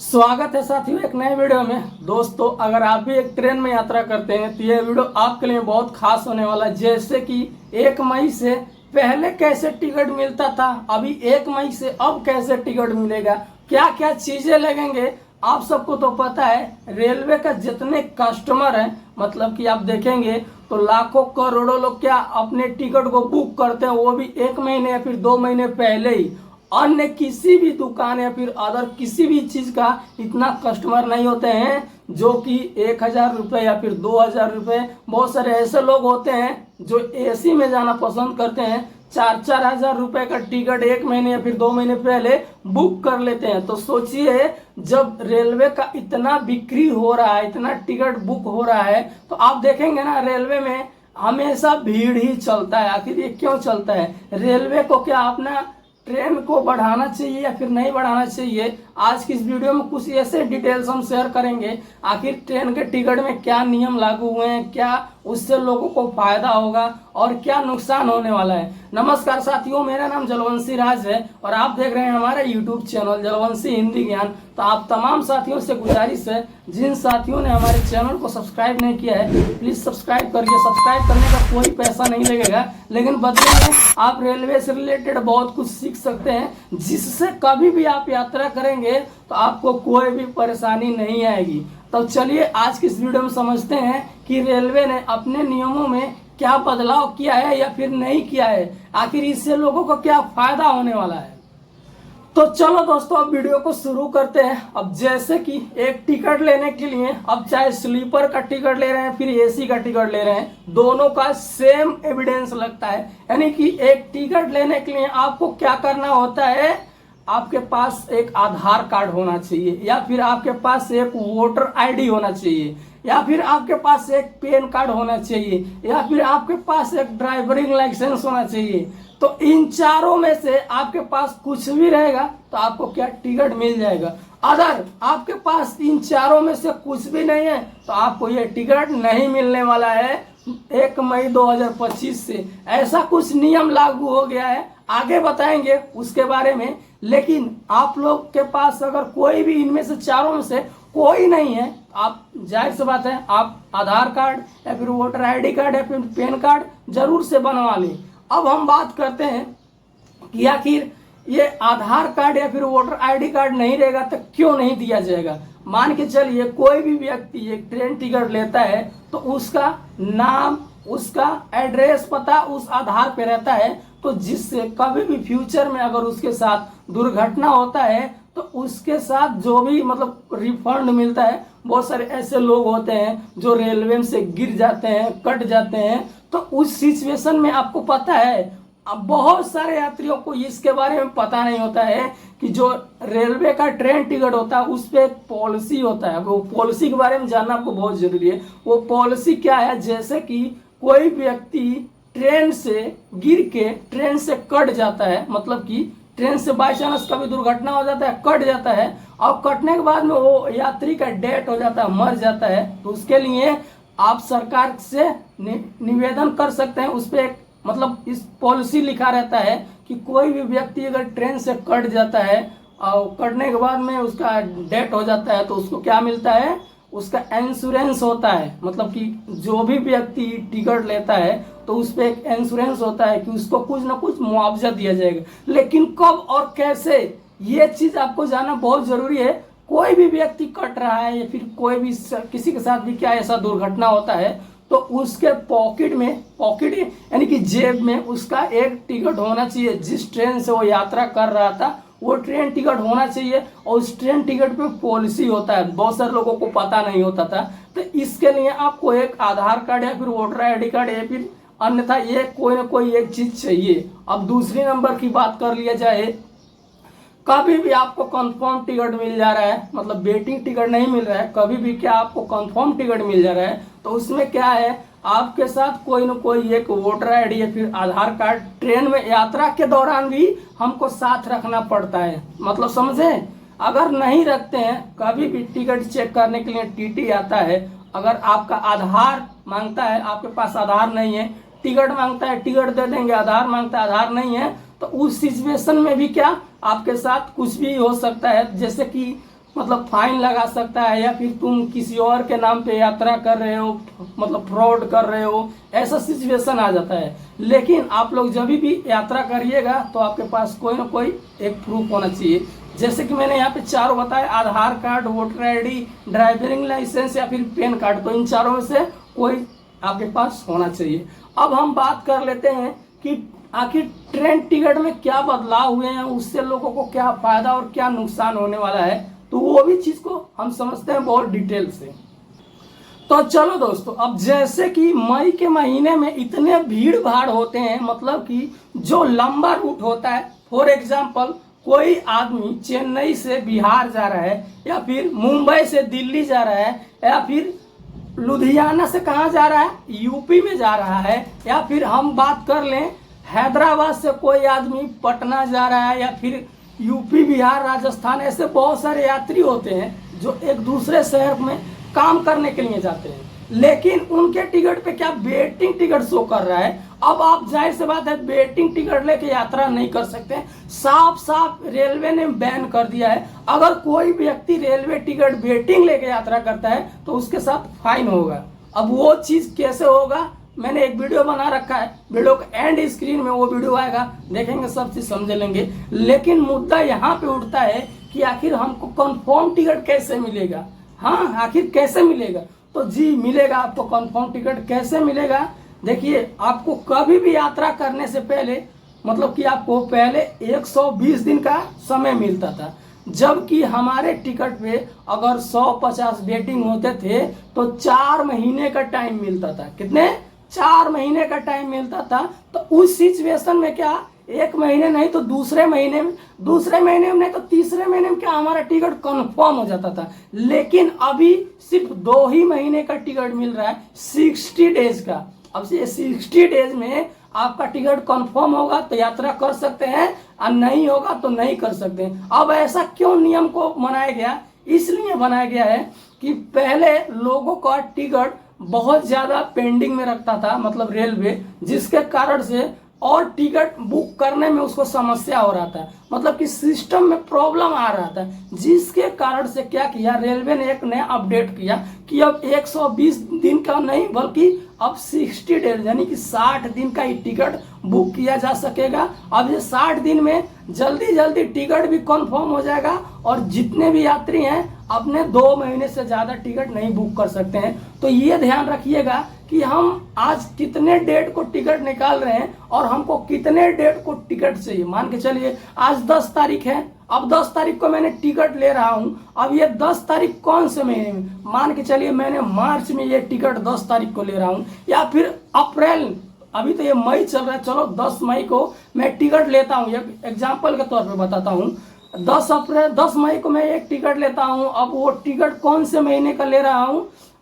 स्वागत है साथियों एक नए वीडियो में। दोस्तों, अगर आप भी एक ट्रेन में यात्रा करते हैं तो यह वीडियो आपके लिए बहुत खास होने वाला है। जैसे कि 1 मई से पहले कैसे टिकट मिलता था, अभी 1 मई से अब कैसे टिकट मिलेगा, क्या क्या चीजें लगेंगे, आप सबको तो पता है। रेलवे का जितने कस्टमर हैं, मतलब कि आप देखेंगे तो लाखों करोड़ों लोग क्या अपने टिकट को बुक करते हैं, वो भी 1 महीने या फिर 2 महीने पहले ही। अन्य किसी भी दुकान या फिर अदर किसी भी चीज का इतना कस्टमर नहीं होते हैं जो कि 1,000 रुपये या फिर 2,000 रुपये। बहुत सारे ऐसे लोग होते हैं जो एसी में जाना पसंद करते हैं, 4-4 हजार रुपए का टिकट 1 महीने या फिर 2 महीने पहले बुक कर लेते हैं। तो सोचिए, जब रेलवे का इतना बिक्री हो रहा है, इतना टिकट बुक हो रहा है, तो आप देखेंगे ना रेलवे में हमेशा भीड़ ही चलता है। आखिर ये क्यों चलता है? रेलवे को क्या अपना ट्रेन को बढ़ाना चाहिए या फिर नहीं बढ़ाना चाहिए? आज की इस वीडियो में कुछ ऐसे डिटेल्स हम शेयर करेंगे। आखिर ट्रेन के टिकट में क्या नियम लागू हुए हैं, क्या उससे लोगों को फायदा होगा और क्या नुकसान होने वाला है। नमस्कार साथियों, मेरा नाम जलवंशी राज है और आप देख रहे हैं हमारा यूट्यूब चैनल जलवंशी हिंदी ज्ञान। तो आप तमाम साथियों से गुजारिश है, जिन साथियों ने हमारे चैनल को सब्सक्राइब नहीं किया है प्लीज सब्सक्राइब करिए। सब्सक्राइब करने का कोई पैसा नहीं लगेगा, लेकिन बदले में आप रेलवे से रिलेटेड बहुत कुछ सीख सकते हैं, जिससे कभी भी आप यात्रा करेंगे तो आपको कोई भी परेशानी नहीं आएगी। तो चलिए आज की इस वीडियो में समझते हैं कि रेलवे ने अपने नियमों में क्या बदलाव किया है या फिर नहीं किया है, आखिर इससे लोगों को क्या फायदा होने वाला है। तो चलो दोस्तों, अब वीडियो को शुरू करते हैं। अब जैसे कि एक टिकट लेने के लिए, अब चाहे स्लीपर का टिकट ले रहे हैं फिर एसी का टिकट ले रहे हैं, दोनों का सेम एविडेंस लगता है। यानी कि एक टिकट लेने के लिए आपको क्या करना होता है, आपके पास एक आधार कार्ड होना चाहिए, या फिर आपके पास एक वोटर आईडी होना चाहिए, या फिर आपके पास एक पैन कार्ड होना चाहिए, या फिर आपके पास एक ड्राइविंग लाइसेंस होना चाहिए। तो इन चारों में से आपके पास कुछ भी रहेगा तो आपको क्या टिकट मिल जाएगा। अगर आपके पास इन चारों में से कुछ भी नहीं है तो आपको ये टिकट नहीं मिलने वाला है। 1 मई 2025 से ऐसा कुछ नियम लागू हो गया है, आगे बताएंगे उसके बारे में। लेकिन आप लोग के पास अगर कोई भी इनमें से चारों में से कोई नहीं है, आप जाहिर सी बात है आप आधार कार्ड या फिर वोटर आईडी कार्ड या फिर पैन कार्ड जरूर से बनवा लें। अब हम बात करते हैं कि आखिर ये आधार कार्ड या फिर वोटर आईडी कार्ड नहीं रहेगा तो क्यों नहीं दिया जाएगा। मान के चलिए कोई भी व्यक्ति एक ट्रेन टिकट लेता है तो उसका नाम, उसका एड्रेस, पता उस आधार पे रहता है, तो जिससे कभी भी फ्यूचर में अगर उसके साथ दुर्घटना होता है तो उसके साथ जो भी मतलब रिफंड मिलता है। बहुत सारे ऐसे लोग होते हैं जो रेलवे से गिर जाते हैं, कट जाते हैं, तो उस सिचुएशन में आपको पता है, अब बहुत सारे यात्रियों को इसके बारे में पता नहीं होता है कि जो रेलवे का ट्रेन टिकट होता है उस पर एक पॉलिसी होता है। वो पॉलिसी के बारे में जानना आपको बहुत जरूरी है। वो पॉलिसी क्या है, जैसे कि कोई व्यक्ति ट्रेन से गिर के ट्रेन से कट जाता है, मतलब कि ट्रेन से बाई चांस कभी दुर्घटना हो जाता है, कट जाता है, और कटने के बाद में वो यात्री का डेथ हो जाता है, मर जाता है, तो उसके लिए आप सरकार से निवेदन कर सकते हैं। उस पर एक मतलब इस पॉलिसी लिखा रहता है कि कोई भी व्यक्ति अगर ट्रेन से कट जाता है और कटने के बाद में उसका डेथ हो जाता है तो उसको क्या मिलता है, उसका इंश्योरेंस होता है। मतलब कि जो भी व्यक्ति टिकट लेता है तो उस पर एक इंश्योरेंस होता है कि उसको कुछ ना कुछ मुआवजा दिया जाएगा। लेकिन कब और कैसे, ये चीज आपको जानना बहुत जरूरी है। कोई भी व्यक्ति कट रहा है या फिर कोई भी किसी के साथ भी क्या ऐसा दुर्घटना होता है तो उसके पॉकेट में, पॉकेट यानी कि जेब में उसका एक टिकट होना चाहिए। जिस ट्रेन से वो यात्रा कर रहा था वो ट्रेन टिकट होना चाहिए, और उस ट्रेन टिकट पे पॉलिसी होता है। बहुत सारे लोगों को पता नहीं होता था, तो इसके लिए आपको एक आधार कार्ड या फिर वोटर आईडी कार्ड या फिर अन्यथा ये कोई ना कोई एक चीज चाहिए। अब दूसरी नंबर की बात कर लिया जाए, कभी भी आपको कंफर्म टिकट मिल जा रहा है, मतलब वेटिंग टिकट नहीं मिल रहा है, कभी भी क्या आपको कंफर्म टिकट मिल जा रहा है, तो उसमें क्या है, आपके साथ कोई न कोई एक वोटर आईडी या फिर आधार कार्ड ट्रेन में यात्रा के दौरान भी हमको साथ रखना पड़ता है। मतलब समझे, अगर नहीं रखते हैं, कभी भी टिकट चेक करने के लिए टीटी आता है, अगर आपका आधार मांगता है, आपके पास आधार नहीं है, टिकट मांगता है, टिकट दे देंगे, आधार मांगता है, आधार नहीं है, तो उस सिचुएशन में भी क्या आपके साथ कुछ भी हो सकता है। जैसे कि मतलब फाइन लगा सकता है, या फिर तुम किसी और के नाम पे यात्रा कर रहे हो, मतलब फ्रॉड कर रहे हो, ऐसा सिचुएशन आ जाता है। लेकिन आप लोग जब भी यात्रा करिएगा तो आपके पास कोई ना कोई एक प्रूफ होना चाहिए। जैसे कि मैंने यहाँ पे चारों बताए, Aadhaar card, voter ID, driving licence या फिर पैन कार्ड, तो इन चारों में से कोई आपके पास होना चाहिए। अब हम बात कर लेते हैं कि आखिर ट्रेन टिकट में क्या बदलाव हुए हैं, उससे लोगों को क्या फायदा और क्या नुकसान होने वाला है, तो वो भी चीज को हम समझते हैं बहुत डिटेल से। तो चलो दोस्तों, अब जैसे कि मई के महीने में इतने भीड़ भाड़ होते हैं, मतलब कि जो लंबा रूट होता है, फॉर एग्जाम्पल कोई आदमी चेन्नई से बिहार जा रहा है, या फिर मुंबई से दिल्ली जा रहा है, या फिर लुधियाना से कहाँ जा रहा है, यूपी में जा रहा है, या फिर हम बात कर लें हैदराबाद से कोई आदमी पटना जा रहा है, या फिर यूपी, बिहार, राजस्थान, ऐसे बहुत सारे यात्री होते हैं जो एक दूसरे शहर में काम करने के लिए जाते हैं, लेकिन उनके टिकट पे क्या वेटिंग टिकट शो कर रहा है। अब आप जाहिर सी बात है वेटिंग टिकट लेके यात्रा नहीं कर सकते, साफ साफ रेलवे ने बैन कर दिया है। अगर कोई व्यक्ति रेलवे टिकट वेटिंग लेके यात्रा करता है तो उसके साथ फाइन होगा। अब वो चीज कैसे होगा, मैंने एक वीडियो बना रखा है, वीडियो के एंड स्क्रीन में वो वीडियो आएगा, देखेंगे, सब चीज समझ लेंगे। लेकिन मुद्दा यहाँ पे उठता है कि आखिर हमको कंफर्म टिकट कैसे मिलेगा। हाँ, आखिर कैसे मिलेगा, तो जी मिलेगा आपको कंफर्म टिकट। कैसे मिलेगा, देखिए, आपको कभी भी यात्रा करने से पहले, मतलब कि आपको पहले 120 दिन का समय मिलता था, जबकि हमारे टिकट पे अगर 150 वेटिंग होते थे तो 4 महीने का टाइम मिलता था। कितने? 4 महीने का टाइम मिलता था। तो उस सिचुएशन में क्या, एक महीने नहीं तो दूसरे महीने में नहीं तो तीसरे महीने में क्या हमारा टिकट कंफर्म हो जाता था। लेकिन अभी सिर्फ 2 ही महीने का टिकट मिल रहा है, 60 डेज का। अब ये 60 डेज में आपका टिकट कंफर्म होगा तो यात्रा कर सकते हैं, और नहीं होगा तो नहीं कर सकते हैं। अब ऐसा क्यों नियम को बनाया गया, इसलिए बनाया गया है कि पहले लोगों का टिकट बहुत ज्यादा पेंडिंग में रखता था, मतलब रेलवे, जिसके कारण से और टिकट बुक करने में उसको समस्या हो रहा था, मतलब कि सिस्टम में प्रॉब्लम आ रहा था, जिसके कारण से क्या किया, रेलवे ने एक नया अपडेट किया कि अब 120 दिन का नहीं बल्कि अब 60 डेज यानी कि 60 दिन का ही टिकट बुक किया जा सकेगा। अब ये 60 दिन में जल्दी जल्दी टिकट भी कंफर्म हो जाएगा, और जितने भी यात्री हैं अपने 2 महीने से ज्यादा टिकट नहीं बुक कर सकते हैं। तो ये ध्यान रखिएगा कि हम आज कितने डेट को टिकट निकाल रहे हैं और हमको कितने डेट को टिकट चाहिए। मान के चलिए आज 10 तारीख है, अब 10 तारीख को मैंने टिकट ले रहा हूं। अब ये 10 तारीख कौन से महीने में, मान के चलिए मैंने मार्च में ये टिकट 10 तारीख को ले रहा हूं, या फिर अप्रैल, अभी तो ये मई चल रहा है, चलो 10 मई को मैं टिकट लेता हूं, एक एग्जाम्पल के तौर पे बताता हूं। 10 मई को मैं एक टिकट लेता हूं। अब वो टिकट कौन से महीने का ले रहा हूं,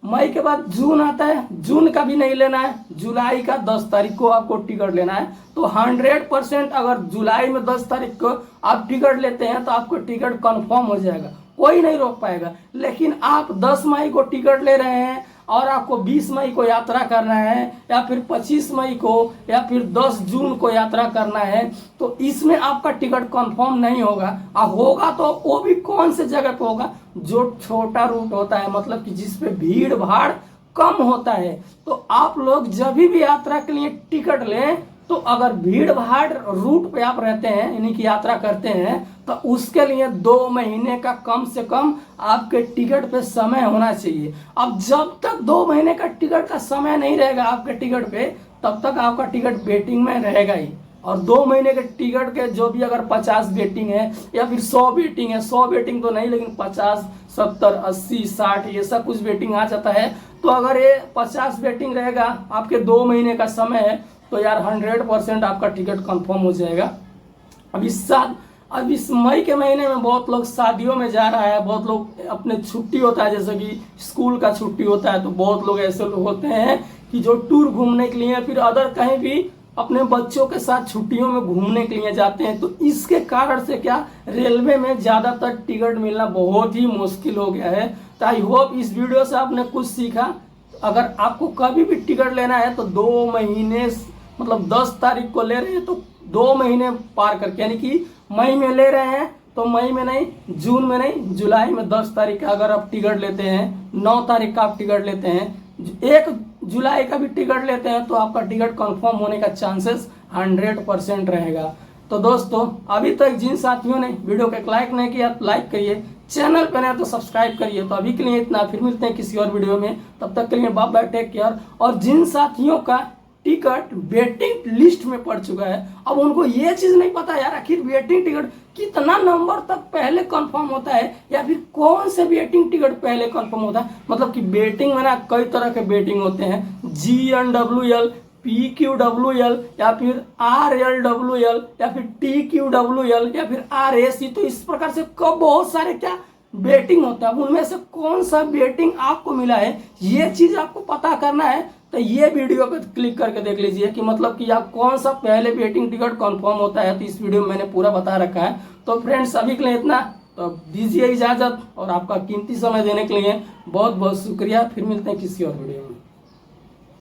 मई के बाद जून आता है, जून का भी नहीं लेना है, जुलाई का 10 तारीख को आपको टिकट लेना है। तो 100% अगर जुलाई में 10 तारीख को आप टिकट लेते हैं तो आपको टिकट कंफर्म हो जाएगा, कोई नहीं रोक पाएगा। लेकिन आप 10 मई को टिकट ले रहे हैं और आपको 20 मई को यात्रा करना है, या फिर 25 मई को, या फिर 10 जून को यात्रा करना है, तो इसमें आपका टिकट कंफर्म नहीं होगा। होगा तो वो भी कौन से जगह पे होगा, जो छोटा रूट होता है, मतलब कि जिसपे भीड़ भाड़ कम होता है। तो आप लोग जब भी यात्रा के लिए टिकट लें, तो अगर भीड़ भाड़ रूट पे आप रहते हैं, यानी कि यात्रा करते हैं, तो उसके लिए 2 महीने का कम से कम आपके टिकट पे समय होना चाहिए। अब जब तक 2 महीने का टिकट का समय नहीं रहेगा आपके टिकट पे, तब तक आपका टिकट वेटिंग में रहेगा ही। और 2 महीने के टिकट के जो भी अगर 50 वेटिंग है या फिर 100 वेटिंग है, 100 वेटिंग तो नहीं, लेकिन 50, 70, 80, 60 ये सब कुछ वेटिंग आ जाता है। तो अगर ये 50 वेटिंग रहेगा, आपके 2 महीने का समय है, तो यार 100% आपका टिकट कंफर्म हो जाएगा। अब इस मई के महीने में बहुत लोग शादियों में जा रहा है, बहुत लोग अपने छुट्टी होता है, जैसे कि स्कूल का छुट्टी होता है, तो बहुत लोग ऐसे लोग होते हैं कि जो टूर घूमने के लिए फिर अदर कहीं भी अपने बच्चों के साथ छुट्टियों में घूमने के लिए जाते हैं। तो इसके कारण से क्या, रेलवे में ज्यादातर टिकट मिलना बहुत ही मुश्किल हो गया है। तो आई होप इस वीडियो से आपने कुछ सीखा। अगर आपको कभी भी टिकट लेना है तो 2 महीने, मतलब 10 तारीख को ले रहे हैं तो 2 महीने पार करके, यानी कि मई में ले रहे हैं तो मई में नहीं, जून में नहीं, जुलाई में 10 तारीख का अगर आप टिकट लेते हैं, 9 तारीख का आप टिकट लेते हैं, 1 जुलाई का भी टिकट लेते हैं, तो आपका टिकट कंफर्म होने का चांसेस 100% रहेगा। तो दोस्तों अभी तक जिन साथियों ने वीडियो को एक लाइक नहीं किया, लाइक करिए, चैनल पर नए तो सब्सक्राइब करिए। तो अभी के लिए इतना, फिर मिलते हैं किसी और वीडियो में, तब तक के लिए बाय बाय, टेक केयर। और जिन साथियों का टिकट वेटिंग लिस्ट में पड़ चुका है, अब उनको ये चीज नहीं पता यार आखिर वेटिंग टिकट कितना नंबर तक पहले कंफर्म होता है, या फिर कौन से वेटिंग टिकट पहले कंफर्म होता है। मतलब कि वेटिंग में ना कई तरह के वेटिंग होते हैं, GNWL, PQWL, या फिर RLWL, या फिर TQWL, या फिर RAC। तो इस प्रकार से बहुत सारे क्या वेटिंग होता है, उनमें से कौन सा वेटिंग आपको मिला है, ये चीज आपको पता करना है। तो ये वीडियो पे क्लिक करके देख लीजिए कि मतलब कि आप कौन सा पहले वेटिंग टिकट कंफर्म होता है। तो इस वीडियो में मैंने पूरा बता रखा है। तो फ्रेंड्स अभी के लिए इतना, तो दीजिए इजाजत, और आपका कीमती समय देने के लिए बहुत बहुत शुक्रिया। फिर मिलते हैं किसी और वीडियो में।